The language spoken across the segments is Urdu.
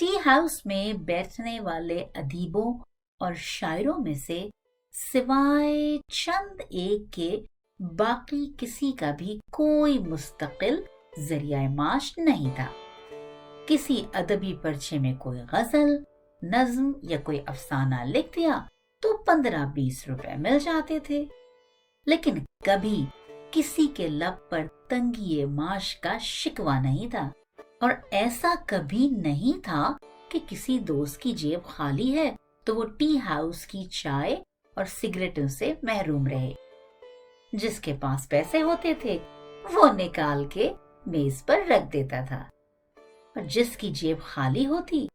ٹی ہاؤس میں بیٹھنے والے ادیبوں اور شاعروں میں سے سوائے چند ایک کے باقی کسی کا بھی کوئی مستقل ذریعہ معاش نہیں تھا۔ کسی ادبی پرچے میں کوئی غزل، نظم یا کوئی افسانہ لکھ دیا تو 15-20 روپے مل جاتے تھے، لیکن کبھی کسی کے لب پر تنگی معاش کا شکوہ نہیں تھا، اور ایسا کبھی نہیں تھا کہ کسی دوست کی جیب خالی ہے تو وہ ٹی ہاؤس کی چائے اور سگریٹوں سے محروم رہے۔ جس کے پاس پیسے ہوتے تھے وہ نکال کے میز پر رکھ دیتا تھا، اور جس کی جیب خالی ہوتی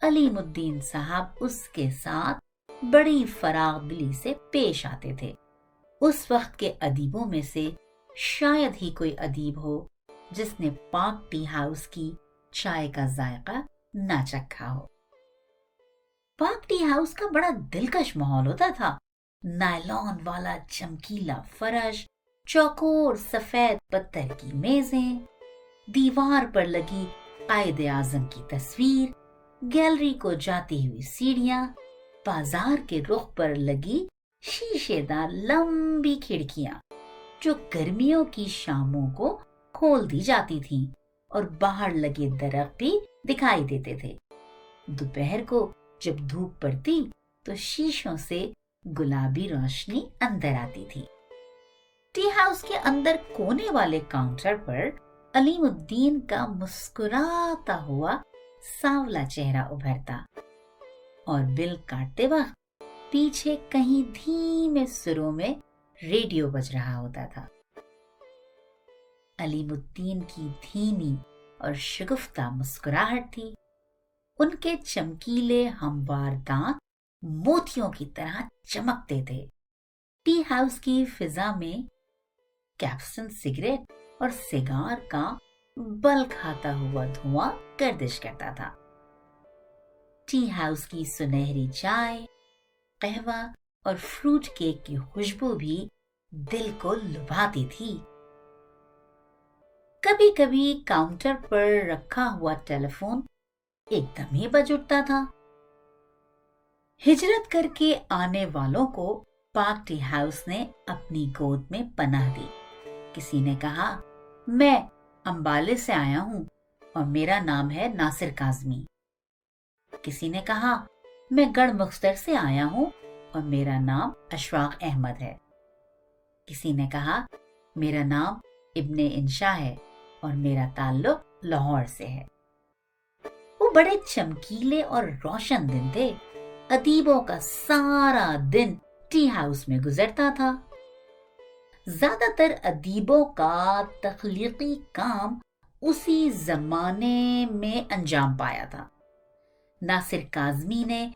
علیم الدین صاحب اس کے ساتھ بڑی فراغ دلی سے پیش آتے تھے۔ اس وقت کے ادیبوں میں سے شاید ہی کوئی ادیب ہو جس نے پاک ٹی ہاؤس کی چائے کا ذائقہ نہ چکھا ہو۔ پاک ٹی ہاؤس کا بڑا دلکش ماحول ہوتا تھا۔ نائلون والا چمکیلا فرش، چوکور سفید پتھر کی میزیں، دیوار پر لگی قائد اعظم کی تصویر، گیلری کو جاتی ہوئی سیڑھیاں، بازار کے رخ پر لگی شیشے دار لمبی کھڑکیاں جو گرمیوں کی شاموں کو کھول دی جاتی تھیں، اور باہر لگے درخت بھی دکھائی دیتے تھے۔ دوپہر کو جب دھوپ پڑتی تو شیشوں سے گلابی روشنی اندر آتی تھی۔ ٹی ہاؤس کے اندر کونے والے کاؤنٹر پر علیم الدین کا مسکراتا ہوا سانولا چہرہ ابھرتا، اور بل کاٹتے وقت پیچھے کہیں دھیمے سروں میں ریڈیو بج رہا ہوتا تھا۔ علیم الدین کی دھیمی اور شگفتہ مسکراہٹ تھی۔ ان کے چمکیلے ہموار دانت موتیوں کی طرح چمکتے تھے۔ ٹی ہاؤس کی فضا میں کیپسن سگریٹ اور سیگار کا بل کھاتا ہوا دھواں گردش کرتا تھا۔ ٹی ہاؤس کی سنہری چائے، قہوہ اور فروٹ کیک کی خوشبو بھی دل کو لبھاتی تھی۔ کبھی کبھی کاؤنٹر پر رکھا ہوا ٹیلی فون ایک دم ہی بج اٹھتا تھا۔ ہجرت کر کے آنے والوں کو پاک ٹی ہاؤس نے اپنی گود میں پناہ دی۔ کسی نے کہا، میں امبالے سے آیا ہوں اور میرا نام ہے ناصر کاظمی۔ کسی نے کہا، میں گڑھ مکتسر سے آیا ہوں اور میرا نام اشفاق احمد ہے۔ کسی نے کہا، میرا نام ابن انشا ہے اور میرا تعلق لاہور سے ہے۔ وہ بڑے چمکیلے اور روشن دن تھے۔ ادیبوں کا سارا دن ٹی ہاؤس میں گزرتا تھا۔ زیادہ تر ادیبوں کا تخلیقی کام اسی زمانے میں انجام پایا تھا۔ ناصر کاظمی نے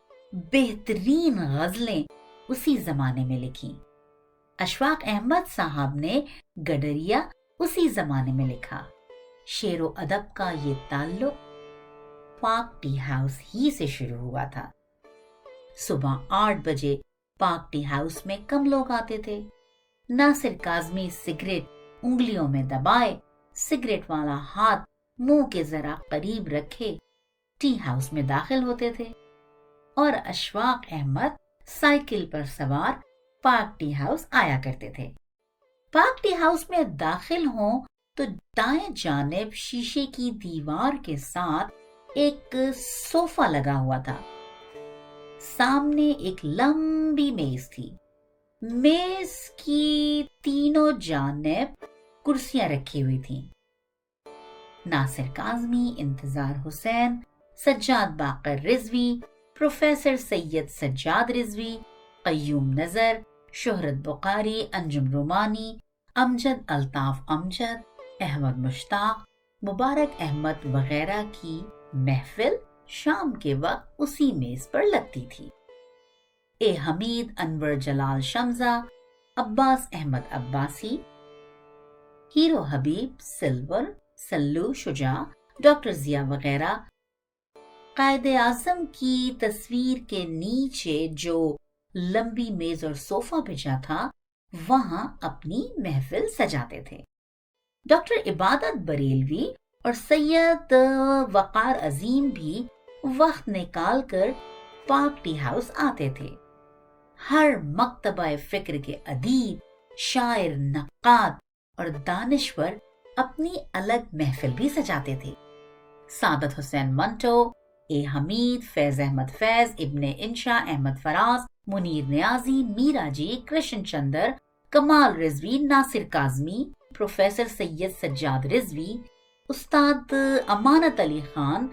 بہترین غزلیں اسی زمانے میں لکھی۔ اشفاق احمد صاحب نے گڈریا اسی زمانے میں لکھا۔ شعر و ادب کا یہ تعلق پاک ٹی ہاؤس ہی سے شروع ہوا تھا۔ صبح 8 بجے پاک ٹی ہاؤس میں کم لوگ آتے تھے۔ ناصر کاظمی سگریٹ انگلیوں میں دبائے، سگریٹ والا ہاتھ منہ کے ذرا قریب رکھے ٹی ہاؤس میں داخل ہوتے تھے، اور اشفاق احمد سائیکل پر سوار پاک ٹی ہاؤس آیا کرتے تھے۔ پاک ٹی ہاؤس میں داخل ہوں تو دائیں جانب شیشے کی دیوار کے ساتھ ایک صوفہ لگا ہوا تھا۔ سامنے ایک لمبی میز تھی۔ میز کی تینوں جانب کرسیاں رکھی ہوئی تھیں۔ ناصر کاظمی، انتظار حسین، سجاد باقر رضوی، پروفیسر سید سجاد رضوی، قیوم نظر، شہرت بخاری، انجم رومانی، امجد الطاف امجد، احمد مشتاق، مبارک احمد وغیرہ کی محفل شام کے وقت اسی میز پر لگتی تھی۔ اے حمید، انور جلال شمزہ، عباس احمد عباسی، ہیرو حبیب، سلور، سلو شجاع، ڈاکٹر ضیاء وغیرہ قائد اعظم کی تصویر کے نیچے جو لمبی میز اور صوفہ بچھا تھا وہاں اپنی محفل سجاتے تھے۔ ڈاکٹر عبادت بریلوی اور سید وقار عظیم بھی وقت نکال کر پاک ٹی ہاؤس آتے تھے۔ ہر مکتبہ فکر کے ادیب، شاعر، نقاد اور دانشور اپنی الگ محفل بھی سجاتے تھے۔ سعادت حسین منٹو، اے حمید، فیض احمد فیض، ابن انشا، احمد فراز، منیر نیازی، میرا جی، کرشن چندر، کمال رضوی، ناصر کاظمی، پروفیسر سید سجاد رضوی، استاد امانت علی خان،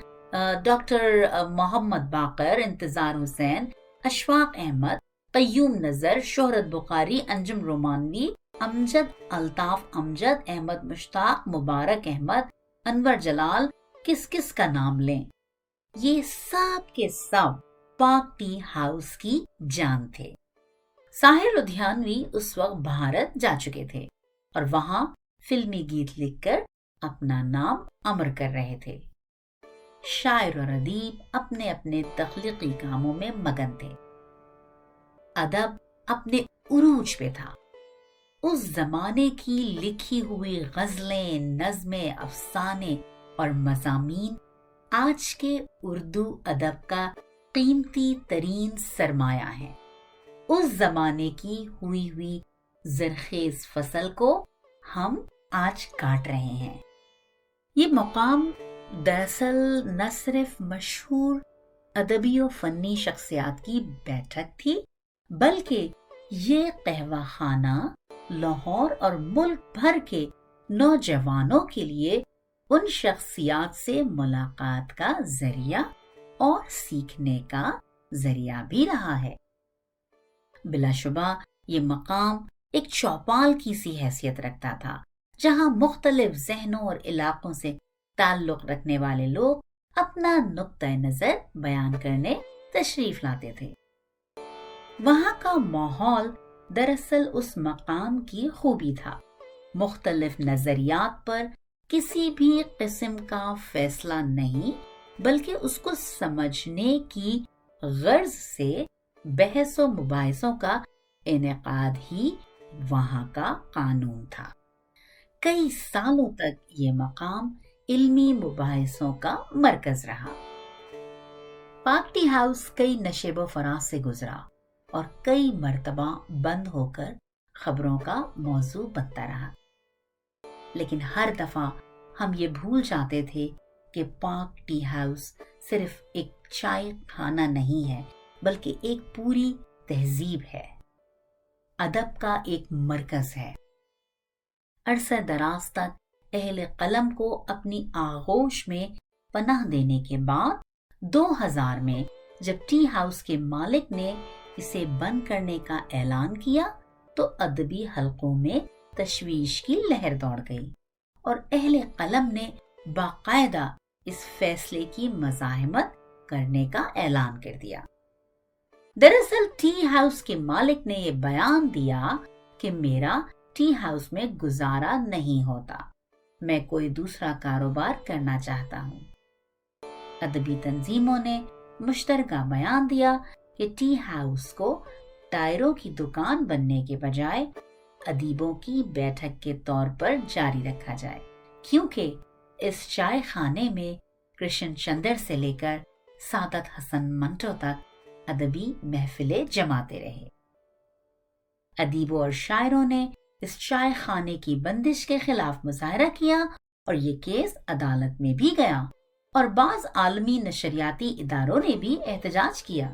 ڈاکٹر محمد باقر، انتظار حسین، اشفاق احمد، قیوم نظر، شہرت بخاری، انجم رومانوی، امجد الطاف امجد، احمد مشتاق، مبارک احمد، انور جلال، کس کا نام لیں، یہ سب کے سب پاک ٹی ہاؤس کی جان تھے۔ ساحر لدھیانوی اس وقت بھارت جا چکے تھے اور وہاں فلمی گیت لکھ کر اپنا نام امر کر رہے تھے۔ شاعر اور ادیب اپنے اپنے تخلیقی کاموں میں مگن تھے۔ ادب اپنے عروج پہ تھا۔ اس زمانے کی لکھی ہوئی غزلیں، نظمیں، افسانے اور مضامین آج کے اردو ادب کا قیمتی ترین سرمایہ ہیں۔ اس زمانے کی ہوئی زرخیز فصل کو ہم آج کاٹ رہے ہیں۔ یہ مقام دراصل نہ صرف مشہور ادبی و فنی شخصیات کی بیٹھک تھی، بلکہ یہ قہوہ خانہ لاہور اور ملک بھر کے نوجوانوں کے لیے ان شخصیات سے ملاقات کا ذریعہ اور سیکھنے کا ذریعہ بھی رہا ہے۔ بلا شبہ یہ مقام ایک چوپال کی سی حیثیت رکھتا تھا، جہاں مختلف ذہنوں اور علاقوں سے تعلق رکھنے والے لوگ اپنا نقطۂ نظر بیان کرنے تشریف لاتے تھے۔ وہاں کا ماحول دراصل اس مقام کی خوبی تھا۔ مختلف نظریات پر کسی بھی قسم کا فیصلہ نہیں، بلکہ اس کو سمجھنے کی غرض سے بحث و مباحثوں کا انعقاد ہی وہاں کا قانون تھا۔ کئی سالوں تک یہ مقام علمی مباحثوں کا مرکز رہا۔ پاک ٹی ہاؤس کئی نشیب و فراز سے گزرا اور کئی مرتبہ بند ہو کر خبروں کا موضوع بنتا رہا، لیکن ہر دفعہ ہم یہ بھول جاتے تھے کہ پاک ٹی ہاؤس صرف ایک چائے خانہ نہیں ہے، بلکہ ایک پوری تہذیب ہے، ادب کا ایک مرکز ہے۔ عرصہ دراز تک اہل قلم کو اپنی آغوش میں پناہ دینے کے بعد 2000 میں جب ٹی ہاؤس کے مالک نے اسے بند کرنے کا اعلان کیا تو ادبی حلقوں میں تشویش کی لہر دوڑ گئی اور اہل قلم نے باقاعدہ اس فیصلے کی مزاحمت کرنے کا اعلان کر دیا۔ دراصل ٹی ہاؤس کے مالک نے یہ بیان دیا کہ میرا ٹی ہاؤس میں گزارا نہیں ہوتا، میں کوئی دوسرا کاروبار کرنا چاہتا ہوں۔ ادبی تنظیموں نے مشترکہ بیان دیا کہ ٹی ہاؤس کو ٹائروں کی دکان بننے کے بجائے ادیبوں کی بیٹھک کے طور پر جاری رکھا جائے، کیونکہ اس چائے خانے میں کرشن چندر سے لے کر سعادت حسن منٹو تک ادبی محفلیں جماتے رہے۔ ادیبوں اور شاعروں نے اس چائے خانے کی بندش کے خلاف مظاہرہ کیا اور یہ کیس عدالت میں بھی گیا اور بعض عالمی نشریاتی اداروں نے بھی احتجاج کیا۔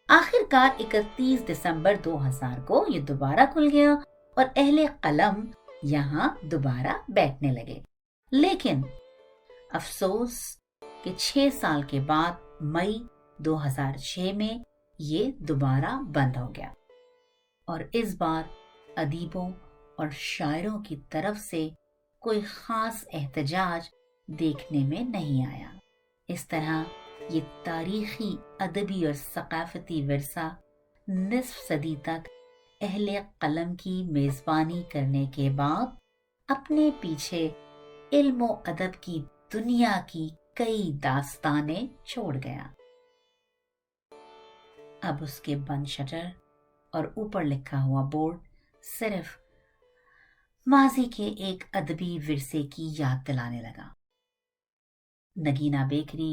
آخر کار 31 دسمبر 2000 کو یہ دوبارہ کھل گیا اور اہل قلم یہاں دوبارہ بیٹھنے لگے، لیکن افسوس کہ 6 سال کے بعد مئی 2006 میں یہ دوبارہ بند ہو گیا اور اس بار ادیبوں اور شاعروں کی طرف سے کوئی خاص احتجاج دیکھنے میں نہیں آیا۔ اس طرح یہ تاریخی ادبی اور ثقافتی ورثہ نصف صدی تک اہل قلم کی میزبانی کرنے کے بعد اپنے پیچھے علم و ادب کی دنیا کی کئی داستانیں چھوڑ گیا۔ اب اس کے بند شٹر اور اوپر لکھا ہوا بورڈ صرف ماضی کے ایک ادبی ورثے کی یاد دلانے لگا۔ نگینا بیکری،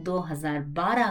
2012